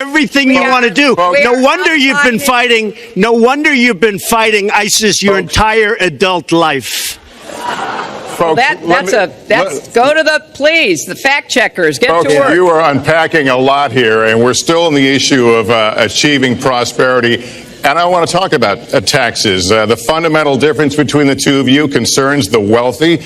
everything you want to do. No wonder you've been fighting. No wonder you've been fighting ISIS your entire adult life. Folks, go to the fact checkers. Get to work. You are unpacking a lot here, and we're still on the issue of achieving prosperity. And I want to talk about taxes. The fundamental difference between the two of you concerns the wealthy.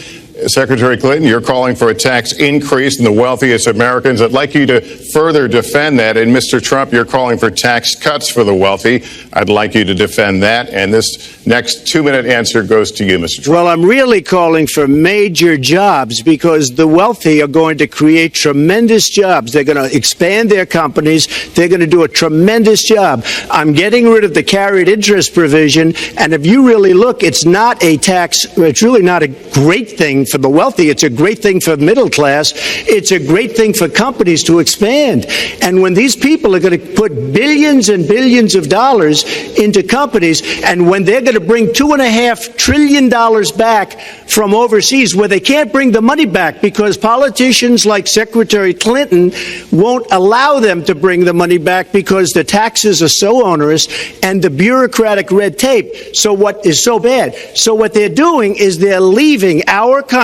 Secretary Clinton, you're calling for a tax increase in the wealthiest Americans. I'd like you to further defend that. And Mr. Trump, you're calling for tax cuts for the wealthy. I'd like you to defend that. And this next 2-minute answer goes to you, Mr. Trump. Well, I'm really calling for major jobs because the wealthy are going to create tremendous jobs. They're going to expand their companies. They're going to do a tremendous job. I'm getting rid of the carried interest provision. And if you really look, it's not a tax. It's really not a great thing for the wealthy. It's a great thing for the middle class. It's a great thing for companies to expand. And when these people are going to put billions and billions of dollars into companies, and when they're going to bring $2.5 trillion back from overseas, where they can't bring the money back because politicians like Secretary Clinton won't allow them to bring the money back because the taxes are so onerous and the bureaucratic red tape. So what is so bad? So what they're doing is they're leaving our country,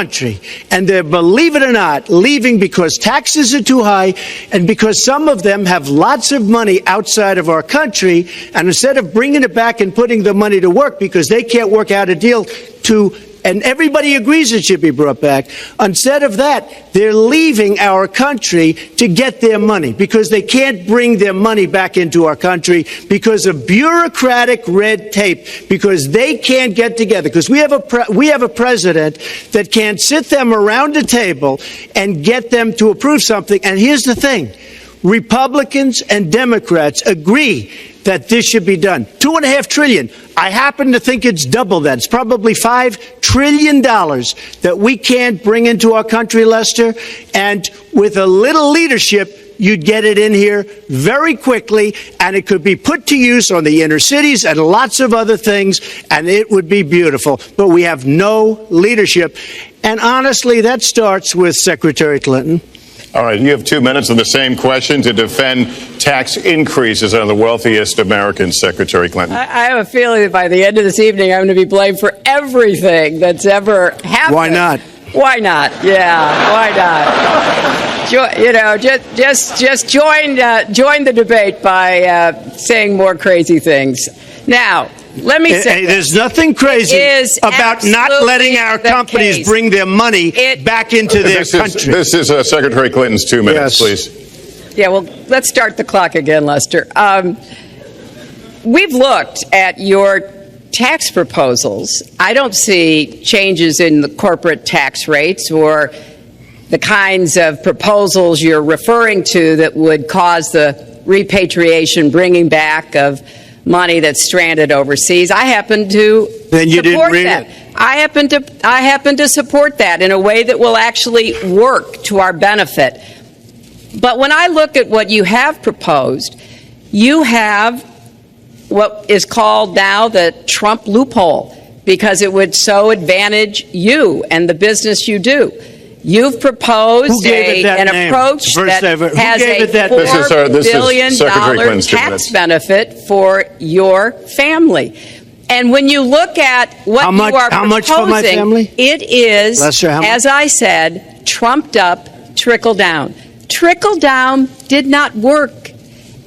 and they're, believe it or not, leaving because taxes are too high and because some of them have lots of money outside of our country, and instead of bringing it back and putting the money to work because they can't work out a deal to, and everybody agrees it should be brought back. Instead of that, they're leaving our country to get their money because they can't bring their money back into our country because of bureaucratic red tape, because they can't get together, because we have a president that can't sit them around a table and get them to approve something. And here's the thing. Republicans and Democrats agree that this should be done. $2.5 trillion. I happen to think it's double that. It's probably $5 trillion that we can't bring into our country, Lester. And with a little leadership, you'd get it in here very quickly, and it could be put to use on the inner cities and lots of other things, and it would be beautiful. But we have no leadership. And honestly, that starts with Secretary Clinton. All right, you have 2 minutes on the same question to defend tax increases on the wealthiest Americans, Secretary Clinton. I have a feeling that by the end of this evening, I'm going to be blamed for everything that's ever happened. Why not? Why not? Yeah, why not? Just join the debate by saying more crazy things. Now, let me say, there's nothing crazy about not letting our companies bring their money back into their country. This is Secretary Clinton's 2 minutes, please. Yeah, well, let's start the clock again, Lester. We've looked at your tax proposals. I don't see changes in the corporate tax rates or the kinds of proposals you're referring to that would cause the repatriation, bringing back of money that's stranded overseas. I happen to support that. I happen to support that in a way that will actually work to our benefit. But when I look at what you have proposed, you have what is called now the Trump loophole, because it would so advantage you and the business you do. You've proposed an approach that has a $4 billion tax benefit for your family. And when you look at what you are proposing, it is, as I said, trumped up trickle down. Trickle down did not work.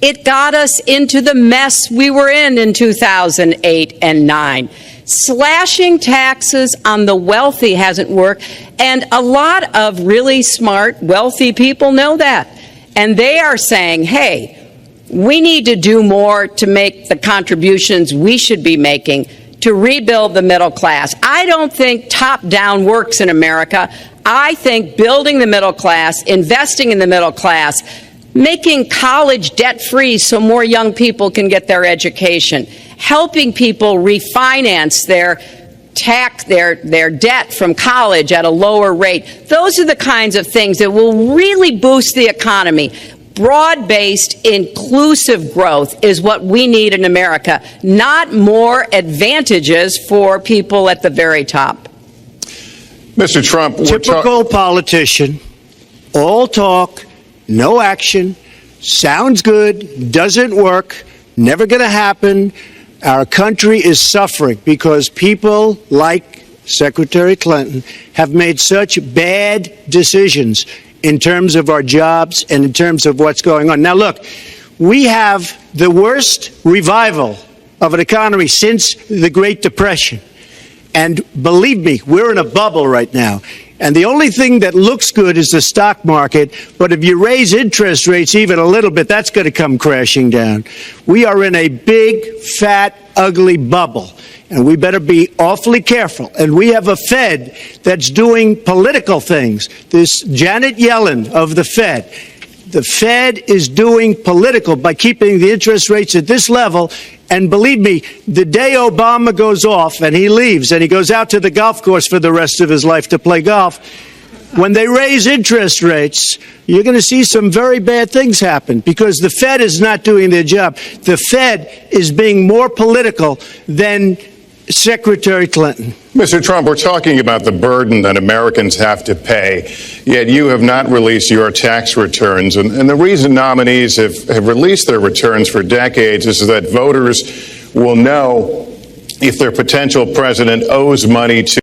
It got us into the mess we were in 2008 and 9. Slashing taxes on the wealthy hasn't worked, and a lot of really smart, wealthy people know that. And they are saying, hey, we need to do more to make the contributions we should be making to rebuild the middle class. I don't think top-down works in America. I think building the middle class, investing in the middle class, making college debt-free so more young people can get their education, helping people refinance their debt from college at a lower rate. Those are the kinds of things that will really boost the economy. Broad-based, inclusive growth is what we need in America, not more advantages for people at the very top. Mr. Trump, typical politician, all talk, no action. Sounds good, doesn't work, never going to happen. Our country is suffering because people like Secretary Clinton have made such bad decisions in terms of our jobs and in terms of what's going on. Now, look, we have the worst revival of an economy since the Great Depression. And believe me, we're in a bubble right now. And the only thing that looks good is the stock market. But if you raise interest rates even a little bit, that's going to come crashing down. We are in a big, fat, ugly bubble. And we better be awfully careful. And we have a Fed that's doing political things. This Janet Yellen of the Fed. The Fed is doing political by keeping the interest rates at this level. And believe me, the day Obama goes off and he leaves and he goes out to the golf course for the rest of his life to play golf, when they raise interest rates, you're going to see some very bad things happen because the Fed is not doing their job. The Fed is being more political than Secretary Clinton. Mr. Trump, we're talking about the burden that Americans have to pay, yet you have not released your tax returns. And the reason nominees have released their returns for decades is that voters will know if their potential president owes money to